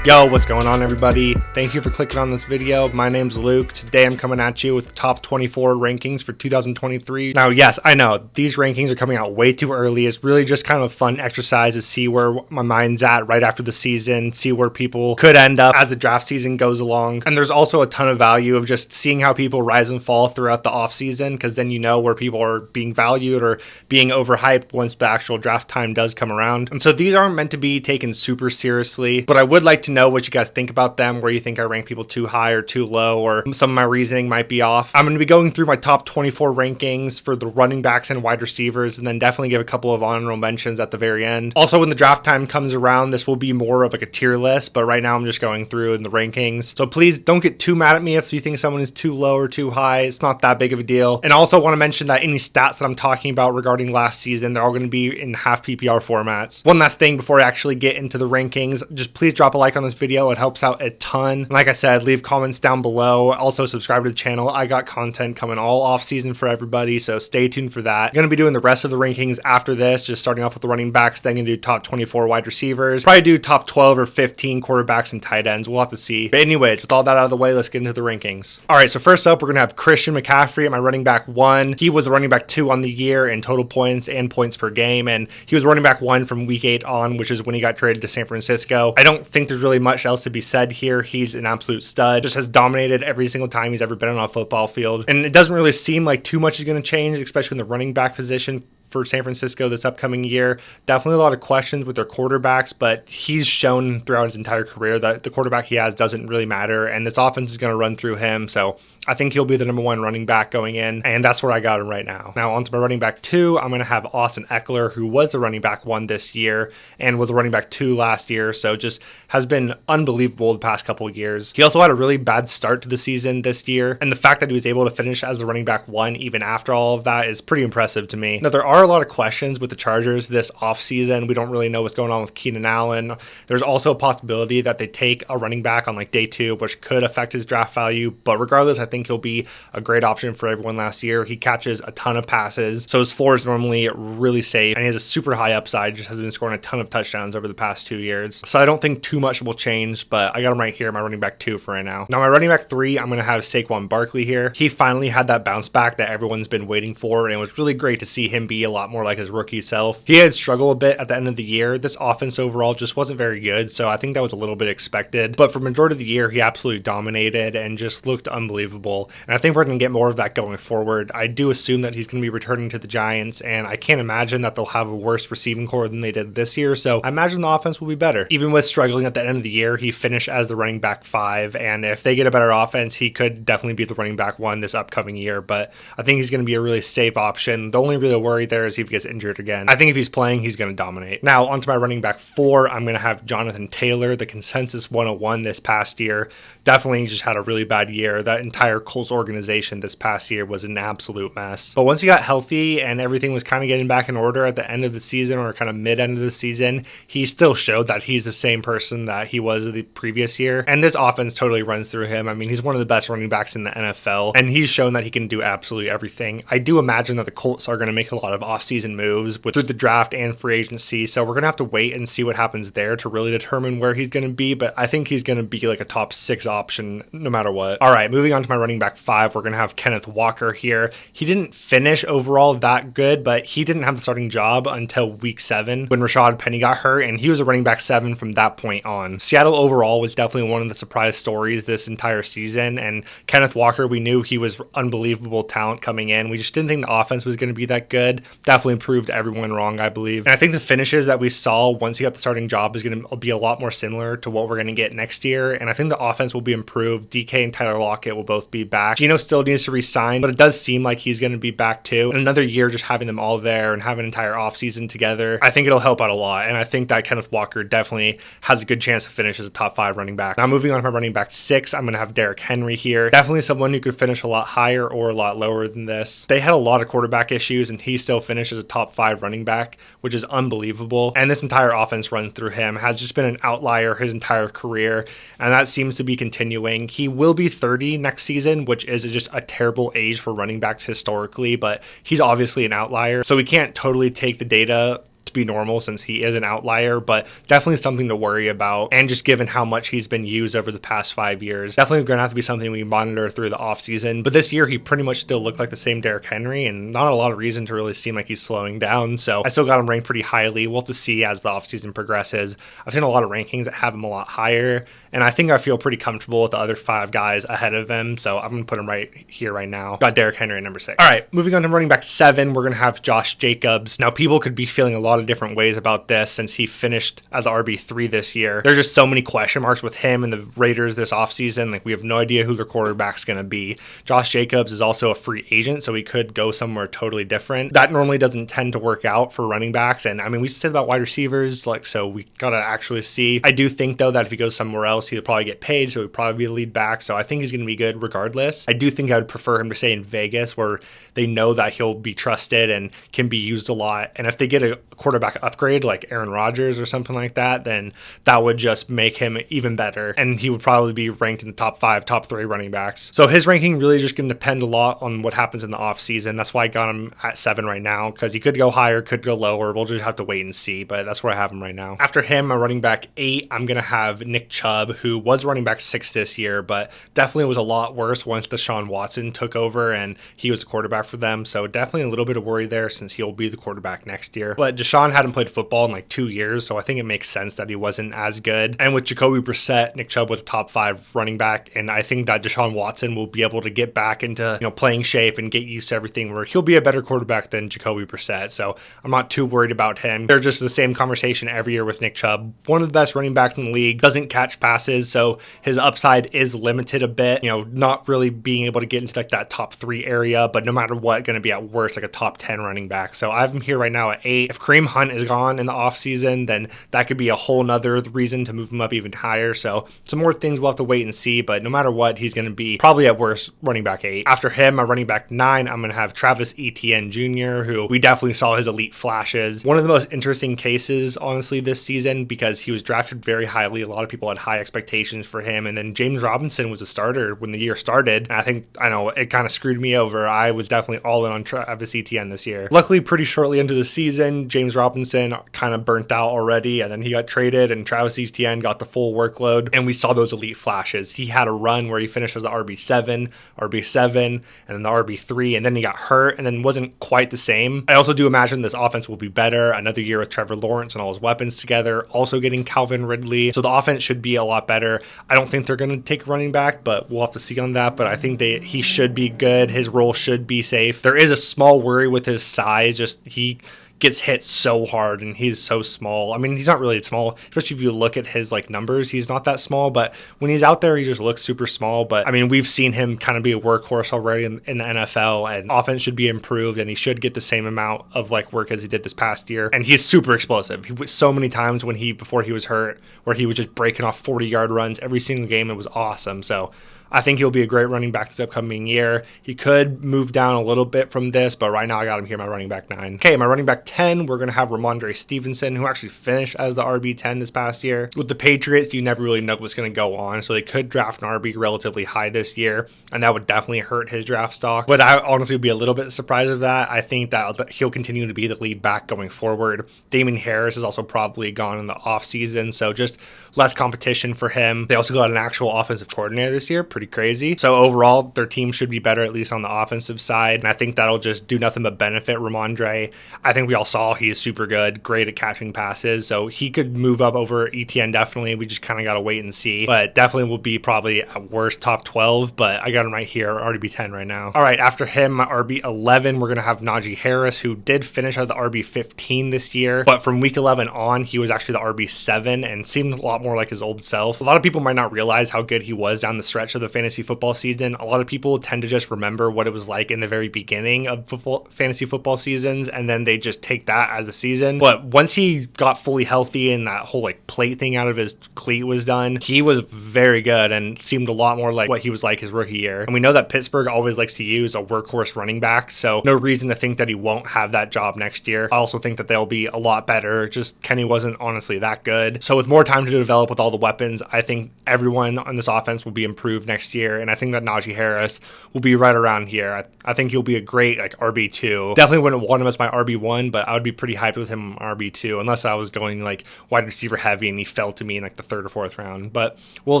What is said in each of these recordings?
Yo, what's going on, everybody? Thank you for clicking on this video. My name's Luke. Today I'm coming at you with the top 24 rankings for 2023. Now, yes, I know these rankings are coming out way too early. It's really just kind of a fun exercise to see where my mind's at right after the season, see where people could end up as the draft season goes along. And there's also a ton of value of just seeing how people rise and fall throughout the offseason, because then you know where people are being valued or being overhyped once the actual draft time does come around. And so these aren't meant to be taken super seriously, but I would like to know what you guys think about them, where you think I rank people too high or too low, or some of my reasoning might be off. I'm going to be going through my top 24 rankings for the running backs and wide receivers, and then definitely give a couple of honorable mentions at the very end. Also, when the draft time comes around, this will be more of like a tier list, but right now I'm just going through in the rankings. So please don't get too mad at me if you think someone is too low or too high. It's not that big of a deal. And I also want to mention that any stats that I'm talking about regarding last season, they're all going to be in half PPR formats. One last thing before I actually get into the rankings, just please drop a like on this video. It helps out a ton. Like I said, leave comments down below. Also subscribe to the channel. I got content coming all off season for everybody, so stay tuned for that. I'm going to be doing the rest of the rankings after this, just starting off with the running backs, then going to do top 24 wide receivers, probably do top 12 or 15 quarterbacks and tight ends. We'll have to see. But anyways, with all that out of the way, let's get into the rankings. All right, so first up, we're going to have Christian McCaffrey at my running back 1. He was the running back 2 on the year in total points and points per game, and he was running back 1 from week 8 on, which is when he got traded to San Francisco. I don't think there's really much else to be said here. He's an absolute stud, just has dominated every single time he's ever been on a football field. And it doesn't really seem like too much is going to change, especially in the running back position for San Francisco this upcoming year. Definitely a lot of questions with their quarterbacks, but he's shown throughout his entire career that the quarterback he has doesn't really matter, and this offense is going to run through him. So I think he'll be the number 1 running back going in, and that's where I got him right now. Now onto my running back 2, I'm going to have Austin Eckler, who was the running back 1 this year and was the running back 2 last year, so just has been unbelievable the past couple of years. He also had a really bad start to the season this year, and the fact that he was able to finish as the running back 1 even after all of that is pretty impressive to me. Now there are a lot of questions with the Chargers this offseason. We don't really know what's going on with Keenan Allen. There's also a possibility that they take a running back on like day 2, which could affect his draft value, but regardless, I think he'll be a great option for everyone last year. He catches a ton of passes, so his floor is normally really safe, and he has a super high upside, just has been scoring a ton of touchdowns over the past 2 years. So I don't think too much will change, but I got him right here, my running back 2 for right now. Now my running back 3, I'm going to have Saquon Barkley here. He finally had that bounce back that everyone's been waiting for, and it was really great to see him be a lot more like his rookie self. He had struggled a bit at the end of the year. This offense overall just wasn't very good, so I think that was a little bit expected, but for majority of the year, he absolutely dominated and just looked unbelievable. And I think we're going to get more of that going forward. I do assume that he's going to be returning to the Giants, and I can't imagine that they'll have a worse receiving core than they did this year, so I imagine the offense will be better. Even with struggling at the end of the year, he finished as the running back 5, and if they get a better offense, he could definitely be the running back 1 this upcoming year, but I think he's going to be a really safe option. The only real worry there is if he gets injured again. I think if he's playing, he's going to dominate. Now, onto my running back 4, I'm going to have Jonathan Taylor, the consensus 101 this past year. Definitely just had a really bad year. That entire Colts organization this past year was an absolute mess. But once he got healthy and everything was kind of getting back in order at the end of the season or kind of mid-end of the season, he still showed that he's the same person that he was the previous year. And this offense totally runs through him. I mean, he's one of the best running backs in the NFL, and he's shown that he can do absolutely everything. I do imagine that the Colts are going to make a lot of offseason moves through the draft and free agency, so we're going to have to wait and see what happens there to really determine where he's going to be, but I think he's going to be like a top 6 option no matter what. All right, moving on to my running back 5, we're going to have Kenneth Walker here. He didn't finish overall that good, but he didn't have the starting job until week 7 when Rashad Penny got hurt, and he was a running back 7 from that point on. Seattle overall was definitely one of the surprise stories this entire season, and Kenneth Walker, we knew he was unbelievable talent coming in. We just didn't think the offense was going to be that good. Definitely proved everyone wrong, I believe. And I think the finishes that we saw once he got the starting job is going to be a lot more similar to what we're going to get next year, and I think the offense will be improved. DK and Tyler Lockett will both be back. Geno still needs to resign, but it does seem like he's going to be back too. And another year just having them all there and having an entire offseason together, I think it'll help out a lot, and I think that Kenneth Walker definitely has a good chance to finish as a top 5 running back. Now moving on to my running back 6, I'm going to have Derrick Henry here. Definitely someone who could finish a lot higher or a lot lower than this. They had a lot of quarterback issues, and he still finished as a top 5 running back, which is unbelievable. And this entire offense runs through him, has just been an outlier his entire career, and that seems to be continuing. He will be 30 next season, which is just a terrible age for running backs historically, but he's obviously an outlier, so we can't totally take the data to be normal since he is an outlier, but definitely something to worry about. And just given how much he's been used over the past 5 years, definitely going to have to be something we monitor through the offseason. But this year, he pretty much still looked like the same Derrick Henry, and not a lot of reason to really seem like he's slowing down. So I still got him ranked pretty highly. We'll have to see as the offseason progresses. I've seen a lot of rankings that have him a lot higher, and I think I feel pretty comfortable with the other 5 guys ahead of him. So I'm going to put him right here, right now. Got Derrick Henry at number 6. All right, moving on to running back 7, we're going to have Josh Jacobs. Now, people could be feeling a lot of different ways about this since he finished as the RB3 this year. There's just so many question marks with him and the Raiders this offseason. Like, we have no idea who their quarterback's going to be. Josh Jacobs is also a free agent, so he could go somewhere totally different. That normally doesn't tend to work out for running backs. And I mean, we said about wide receivers, like, so we got to actually see. I do think, though, that if he goes somewhere else, he'll probably get paid, so he'll probably be a lead back. So I think he's going to be good regardless. I do think I would prefer him to stay in Vegas, where they know that he'll be trusted and can be used a lot. And if they get a quarterback upgrade like Aaron Rodgers or something like that, then that would just make him even better. And he would probably be ranked in the top 5, top 3 running backs. So his ranking really just going to depend a lot on what happens in the offseason. That's why I got him at 7 right now, because he could go higher, could go lower. We'll just have to wait and see, but that's where I have him right now. After him, my running back 8, I'm going to have Nick Chubb, who was running back 6 this year, but definitely was a lot worse once Deshaun Watson took over and he was the quarterback for them. So definitely a little bit of worry there since he'll be the quarterback next year. But Deshaun hadn't played football in like 2 years, so I think it makes sense that he wasn't as good. And with Jacoby Brissett, Nick Chubb was a top 5 running back, and I think that Deshaun Watson will be able to get back into, playing shape and get used to everything, where he'll be a better quarterback than Jacoby Brissett. So I'm not too worried about him. They're just the same conversation every year with Nick Chubb. One of the best running backs in the league, doesn't catch passes, so his upside is limited a bit, not really being able to get into like that top 3 area, but no matter what, going to be at worst like a top 10 running back. So I have him here right now at 8. If Kareem Hunt is gone in the offseason, then that could be a whole nother reason to move him up even higher. So some more things we'll have to wait and see, but no matter what, he's going to be probably at worst running back 8. After him, my running back 9, I'm going to have Travis Etienne Jr., who we definitely saw his elite flashes. One of the most interesting cases, honestly, this season, because he was drafted very highly. A lot of people had high expectations for him, and then James Robinson was a starter when the year started. And I know it kind of screwed me over. I was definitely all in on Travis Etienne this year. Luckily, pretty shortly into the season, James Robinson kind of burnt out already, and then he got traded, and Travis Etienne got the full workload, and we saw those elite flashes. He had a run where he finished as the RB7, and then the RB3, and then he got hurt, and then wasn't quite the same. I also do imagine this offense will be better. Another year with Trevor Lawrence and all his weapons together, also getting Calvin Ridley. So the offense should be a lot better. I don't think they're going to take running back, but we'll have to see on that. But I think he should be good. His role should be safe. There is a small worry with his size. Just he gets hit so hard and he's so small. I mean, he's not really small, especially if you look at his numbers. He's not that small, but when he's out there, he just looks super small. But I mean, we've seen him kind of be a workhorse already in the NFL, and offense should be improved, and he should get the same amount of work as he did this past year. And he's super explosive. He was so many times before he was hurt, where he was just breaking off 40-yard runs every single game. It was awesome. So I think he'll be a great running back this upcoming year. He could move down a little bit from this, but right now I got him here, my running back 9. Okay, my running back 10, we're going to have Ramondre Stevenson, who actually finished as the RB10 this past year. With the Patriots, you never really know what's going to go on, so they could draft an RB relatively high this year, and that would definitely hurt his draft stock. But I honestly would be a little bit surprised of that. I think that he'll continue to be the lead back going forward. Damien Harris is also probably gone in the offseason, so just less competition for him. They also got an actual offensive coordinator this year. Pretty crazy. So overall, their team should be better, at least on the offensive side. And I think that'll just do nothing but benefit Ramondre. I think we all saw he is super good, great at catching passes. So he could move up over Etienne, definitely. We just kind of got to wait and see. But definitely will be probably at worst top 12. But I got him right here, RB10 right now. All right, after him, my RB11, we're going to have Najee Harris, who did finish at the RB15 this year. But from week 11 on, he was actually the RB7 and seemed a lot more like his old self. A lot of people might not realize how good he was down the stretch of the fantasy football season. A lot of people tend to just remember what it was like in the very beginning of fantasy football seasons, and then they just take that as a season. But once he got fully healthy and that whole plate thing out of his cleat was done, he was very good and seemed a lot more like what he was like his rookie year. And we know that Pittsburgh always likes to use a workhorse running back, so no reason to think that he won't have that job next year. I also think that they'll be a lot better. Just Kenny wasn't honestly that good. So with more time to develop with all the weapons, I think everyone on this offense will be improved next next year, and I think that Najee Harris will be right around here. I think he'll be a great like RB2. Definitely wouldn't want him as my RB1, but I would be pretty hyped with him on RB2, unless I was going like wide receiver heavy and he fell to me in like the 3rd or 4th round. But we'll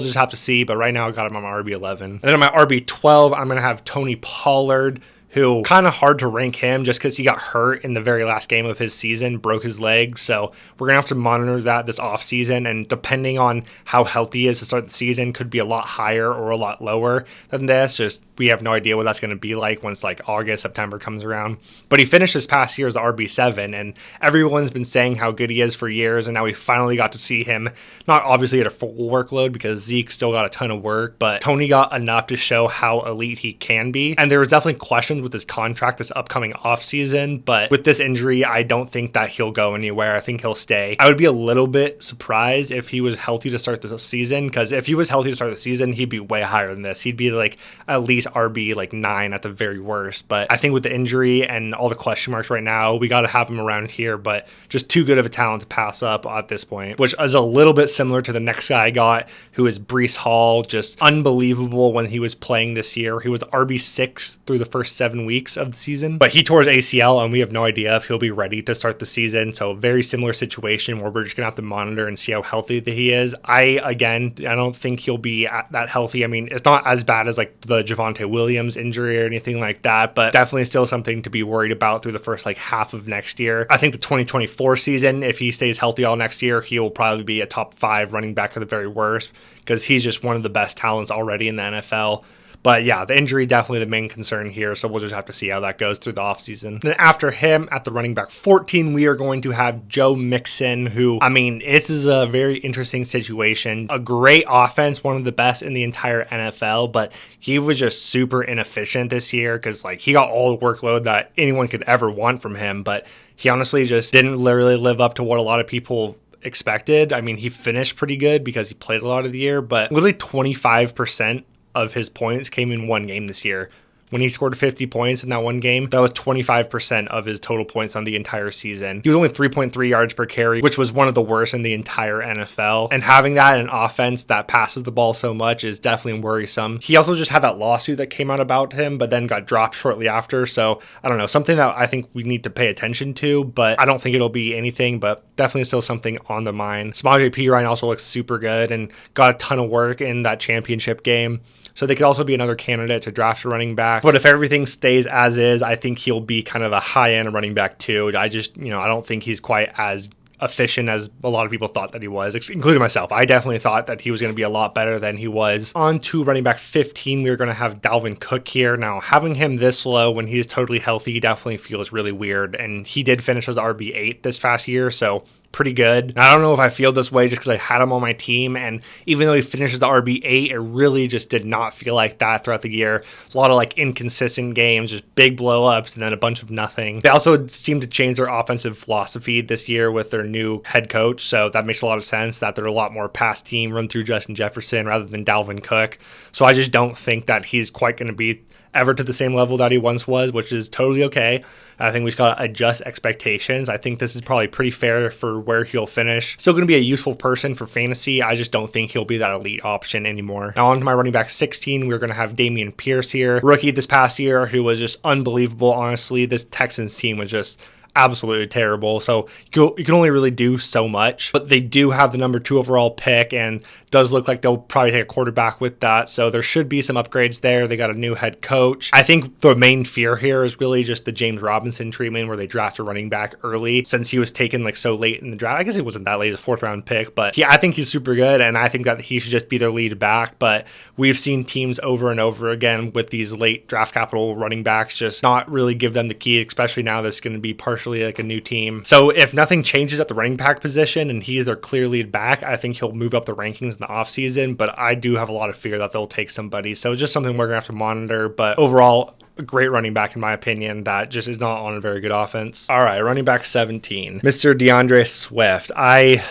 just have to see. But right now I got him on my RB11. And then on my RB12, I'm going to have Tony Pollard, who kind of hard to rank him just because he got hurt in the very last game of his season, broke his leg. So we're going to have to monitor that this offseason. And depending on how healthy he is to start the season, could be a lot higher or a lot lower than this. Just we have no idea what that's going to be like once like August, September comes around. But he finished this past year as the RB7, and everyone's been saying how good he is for years. And now we finally got to see him, not obviously at a full workload because Zeke still got a ton of work, but Tony got enough to show how elite he can be. And there was definitely questions with his contract this upcoming offseason, but with this injury, I don't think that he'll go anywhere. I think he'll stay. I would be a little bit surprised if he was healthy to start the season, because if he was healthy to start the season, he'd be way higher than this. He'd be like at least RB like 9 at the very worst. But I think with the injury and all the question marks right now, we got to have him around here, but just too good of a talent to pass up at this point, which is a little bit similar to the next guy I got, who is Breece Hall. Just unbelievable when he was playing this year. He was RB6 through the first 7 weeks of the season, but he tore his ACL and we have no idea if he'll be ready to start the season. So very similar situation where we're just gonna have to monitor and see how healthy that he is. I don't think he'll be that healthy. I mean, it's not as bad as like the Javonte Williams injury or anything like that, but definitely still something to be worried about through the first like half of next year. I think the 2024 season, if he stays healthy all next year, he will probably be a top 5 running back at the very worst, because he's just one of the best talents already in the NFL. But yeah, the injury definitely the main concern here, so we'll just have to see how that goes through the offseason. Then after him, at the running back 14, we are going to have Joe Mixon, who, I mean, this is a very interesting situation. A great offense, one of the best in the entire NFL, but he was just super inefficient this year because like he got all the workload that anyone could ever want from him, but he honestly just didn't literally live up to what a lot of people expected. I mean, he finished pretty good because he played a lot of the year, but literally 25% of his points came in one game this year. When he scored 50 points in that one game, that was 25% of his total points on the entire season. He was only 3.3 yards per carry, which was one of the worst in the entire NFL. And having that in an offense that passes the ball so much is definitely worrisome. He also just had that lawsuit that came out about him, but then got dropped shortly after. So I don't know, something that I think we need to pay attention to, but I don't think it'll be anything, but definitely still something on the mind. Samaje Perine also looks super good and got a ton of work in that championship game. So they could also be another candidate to draft a running back. But if everything stays as is, I think he'll be kind of a high-end running back too. I don't think he's quite as efficient as a lot of people thought that he was, including myself. I definitely thought that he was going to be a lot better than he was. On to running back 15, we're going to have Dalvin Cook here. Now, having him this low when he's totally healthy definitely feels really weird. And he did finish as RB8 this past year, so pretty good. I don't know if I feel this way just because I had him on my team, and even though he finishes the RB8, it really just did not feel like that throughout the year. A lot of like inconsistent games, just big blow ups, and then a bunch of nothing. They also seem to change their offensive philosophy this year with their new head coach, so that makes a lot of sense that they're a lot more pass team, run through Justin Jefferson rather than Dalvin Cook. So I just don't think that he's quite going to be ever to the same level that he once was, which is totally okay. I think we just got to adjust expectations. I think this is probably pretty fair for where he'll finish. Still going to be a useful person for fantasy. I just don't think he'll be that elite option anymore. Now on to my running back 16, we're going to have Damien Pierce here. Rookie this past year, who was just unbelievable. Honestly, this Texans team was just absolutely terrible. So you can only really do so much, but they do have the number 2 overall pick, and does look like they'll probably take a quarterback with that. So there should be some upgrades there. They got a new head coach. I think the main fear here is really just the James Robinson treatment, where they draft a running back early since he was taken like so late in the draft. I guess it wasn't that late, a 4th round pick, but yeah, I think he's super good, and I think that he should just be their lead back. But we've seen teams over and over again with these late draft capital running backs just not really give them the key, especially now that's going to be partially like a new team. So if nothing changes at the running back position and he is their clear lead back, I think he'll move up the rankings in the offseason, but I do have a lot of fear that they'll take somebody. So just something we're going to have to monitor, but overall, a great running back in my opinion that just is not on a very good offense. All right, running back 17, Mr. DeAndre Swift. I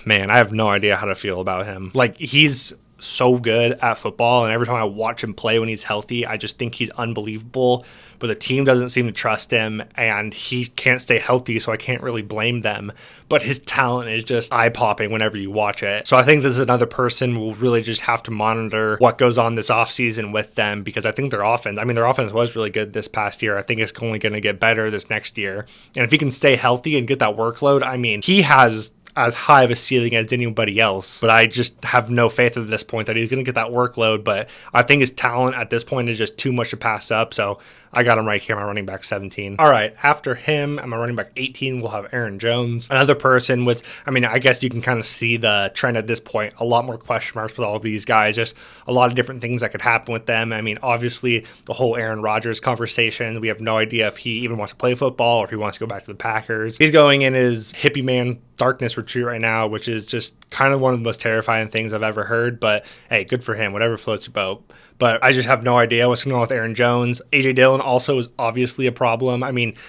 have no idea how to feel about him. Like, he's so good at football, and every time I watch him play when he's healthy, I just think he's unbelievable. But the team doesn't seem to trust him, and he can't stay healthy, so I can't really blame them. But his talent is just eye-popping whenever you watch it. So I think this is another person we'll really just have to monitor what goes on this offseason with them, because I think their offense was really good this past year. I think it's only going to get better this next year. And if he can stay healthy and get that workload, I mean, he has as high of a ceiling as anybody else, but I just have no faith at this point that he's going to get that workload. But I think his talent at this point is just too much to pass up, so I got him right here, my running back 17. All right, after him, at my running back 18, we'll have Aaron Jones. Another person with, I guess you can kind of see the trend at this point. A lot more question marks with all of these guys. Just a lot of different things that could happen with them. Obviously, the whole Aaron Rodgers conversation, we have no idea if he even wants to play football or if he wants to go back to the Packers. He's going in his hippie man darkness retreat right now, which is just kind of one of the most terrifying things I've ever heard. But hey, good for him, whatever floats your boat. But I just have no idea what's going on with Aaron Jones. AJ Dillon also is obviously a problem.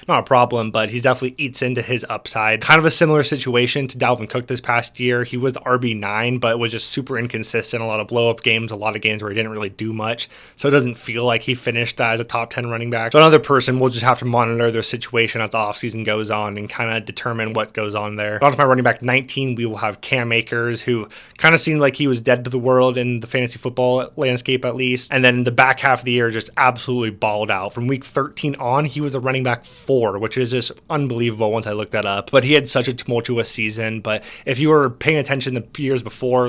Not a problem, but he definitely eats into his upside. Kind of a similar situation to Dalvin Cook this past year. He was the RB9, but was just super inconsistent. A lot of blow-up games, a lot of games where he didn't really do much. So it doesn't feel like he finished as a top 10 running back. So another person, we'll just have to monitor their situation as the offseason goes on and kind of determine what goes on there. On to my running back 19, we will have Cam Akers, who kind of seemed like he was dead to the world in the fantasy football landscape at least. And then the back half of the year just absolutely balled out. From week 13 on, he was a running back 4, which is just unbelievable once I looked that up. But he had such a tumultuous season. But if you were paying attention the years before,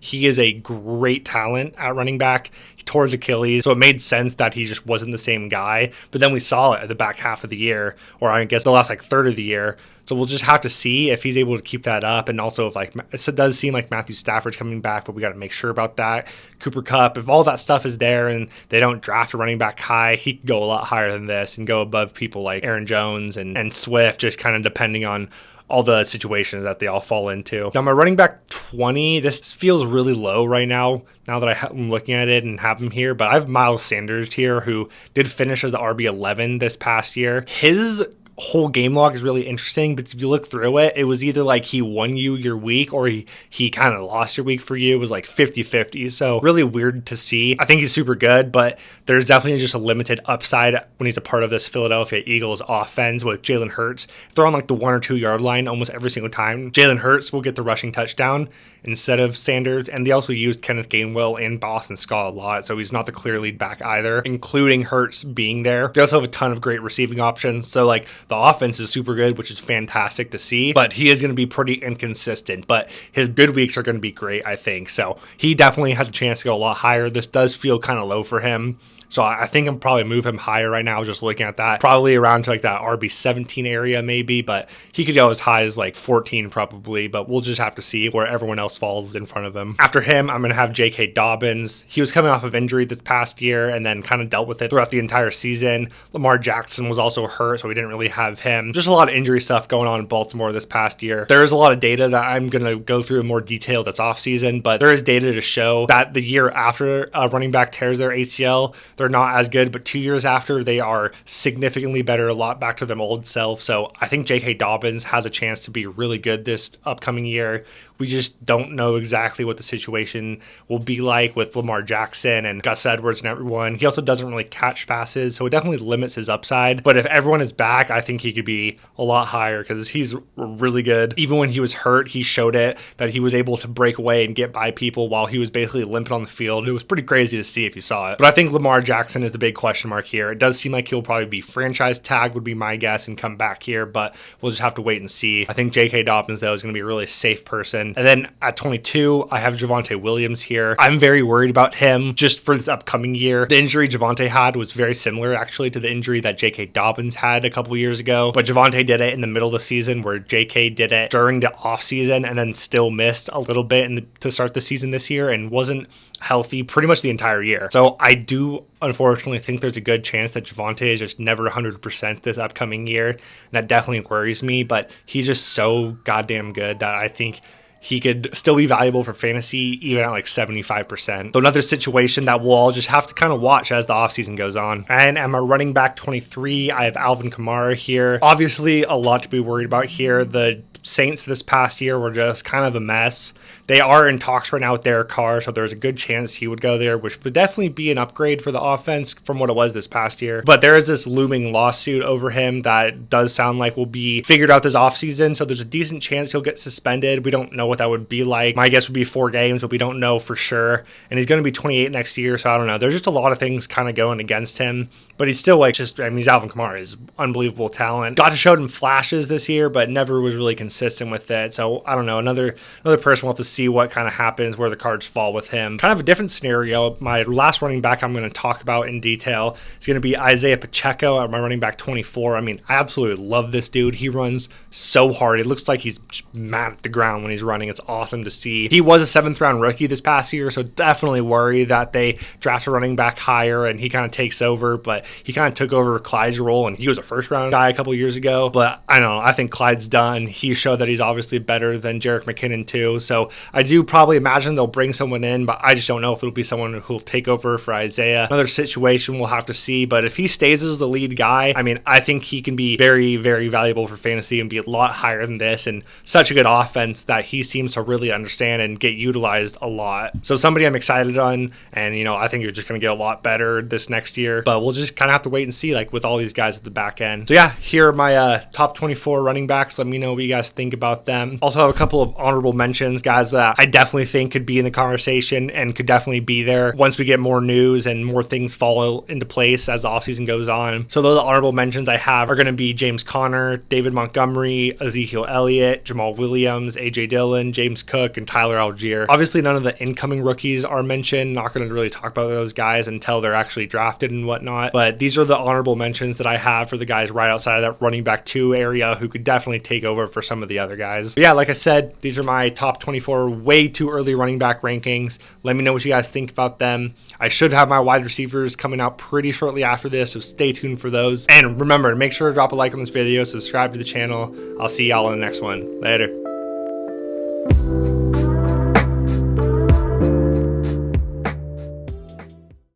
he is a great talent at running back. He tore his Achilles, so it made sense that he just wasn't the same guy. But then we saw it at the back half of the year, or I guess the last third of the year. So we'll just have to see if he's able to keep that up. And also if it does seem like Matthew Stafford's coming back, but we got to make sure about that. Cooper Kupp, if all that stuff is there and they don't draft a running back high, he could go a lot higher than this and go above people like Aaron Jones and Swift, just kind of depending on all the situations that they all fall into. Now, my running back 20, this feels really low right now that I'm looking at it and have him here, but I have Miles Sanders here, who did finish as the RB11 this past year. His whole game log is really interesting, but if you look through it, it was either he won you your week or he kind of lost your week for you. It was 50-50. So really weird to see. I think he's super good, but there's definitely just a limited upside when he's a part of this Philadelphia Eagles offense with Jalen Hurts. If they're on the 1 or 2 yard line almost every single time, Jalen Hurts will get the rushing touchdown instead of Sanders. And they also used Kenneth Gainwell and Boston Scott a lot, so he's not the clear lead back either, including Hurts being there. They also have a ton of great receiving options. So the offense is super good, which is fantastic to see, but he is going to be pretty inconsistent. But his good weeks are going to be great, I think. So he definitely has a chance to go a lot higher. This does feel kind of low for him. So I think I'm probably move him higher right now, just looking at that. Probably around to that RB17 area maybe, but he could go as high as 14 probably, but we'll just have to see where everyone else falls in front of him. After him, I'm going to have J.K. Dobbins. He was coming off of injury this past year and then kind of dealt with it throughout the entire season. Lamar Jackson was also hurt, so we didn't really have him. Just a lot of injury stuff going on in Baltimore this past year. There is a lot of data that I'm going to go through in more detail that's off season, but there is data to show that the year after a running back tears their ACL, they're not as good, but 2 years after, they are significantly better, a lot back to their old self. So I think J.K. Dobbins has a chance to be really good this upcoming year. We just don't know exactly what the situation will be like with Lamar Jackson and Gus Edwards and everyone. He also doesn't really catch passes, so it definitely limits his upside. But if everyone is back, I think he could be a lot higher because he's really good. Even when he was hurt, he showed it that he was able to break away and get by people while he was basically limping on the field. It was pretty crazy to see if you saw it. But I think Lamar Jackson is the big question mark here. It does seem like he'll probably be franchise tagged would be my guess and come back here, but we'll just have to wait and see. I think J.K. Dobbins, though, is going to be a really safe person. And then at 22, I have Javonte Williams here. I'm very worried about him just for this upcoming year. The injury Javonte had was very similar, actually, to the injury that J.K. Dobbins had a couple years ago. But Javonte did it in the middle of the season, where J.K. did it during the offseason and then still missed a little bit to start the season this year and wasn't healthy pretty much the entire year. So I do unfortunately think there's a good chance that Javonte is just never 100% this upcoming year. That definitely worries me, but he's just so goddamn good that I think he could still be valuable for fantasy even at 75%. So another situation that we'll all just have to kind of watch as the offseason goes on. And at my running back 23, I have Alvin Kamara here. Obviously, a lot to be worried about here. The Saints this past year were just kind of a mess. they are in talks right now with Derek Carr, so there's a good chance he would go there, which would definitely be an upgrade for the offense from what it was this past year. But there is this looming lawsuit over him that does sound like will be figured out this offseason, so there's a decent chance he'll get suspended. We don't know what that would be like. My guess would be 4 games, but we don't know for sure. And he's going to be 28 next year, so I don't know. There's just a lot of things kind of going against him. But he's still like just, I mean, he's Alvin Kamara. He's unbelievable talent. Got to show him flashes this year, but never was really consistent with it. So I don't know. Another person we'll have to see what kind of happens, where the cards fall with him. Kind of a different scenario. My last running back I'm going to talk about in detail is going to be Isaiah Pacheco, my running back 24. I mean, I absolutely love this dude. He runs so hard. It looks like he's just mad at the ground when he's running. It's awesome to see. He was a 7th round rookie this past year, so definitely worry that they draft a running back higher and he kind of takes over. But he kind of took over Clyde's role, and he was a 1st round guy a couple years ago. But I don't know. I think Clyde's done. He showed that he's obviously better than Jerick McKinnon too. So I do probably imagine they'll bring someone in, but I just don't know if it'll be someone who'll take over for Isaiah. Another situation we'll have to see. But if he stays as the lead guy, I mean, I think he can be very, very valuable for fantasy and be a lot higher than this, and such a good offense that he seems to really understand and get utilized a lot. So somebody I'm excited on, and I think you're just going to get a lot better this next year. But we'll just kind of have to wait and see, like with all these guys at the back end. So yeah, here are my top 24 running backs. Let me know what you guys think about them. Also have a couple of honorable mentions, guys that I definitely think could be in the conversation and could definitely be there once we get more news and more things fall into place as the offseason goes on. So those honorable mentions I have are going to be James Conner, David Montgomery, Ezekiel Elliott, Jamal Williams, AJ Dillon, James Cook, and Tyler Algier. Obviously none of the incoming rookies are mentioned. Not going to really talk about those guys until they're actually drafted and whatnot, but these are the honorable mentions that I have for the guys right outside of that running back 2 area who could definitely take over for some of the other guys. But yeah, like I said, these are my top 24 way too early running back rankings. Let me know what you guys think about them. I should have my wide receivers coming out pretty shortly after this, so stay tuned for those. And remember, make sure to drop a like on this video, subscribe to the channel. I'll see y'all in the next one. Later.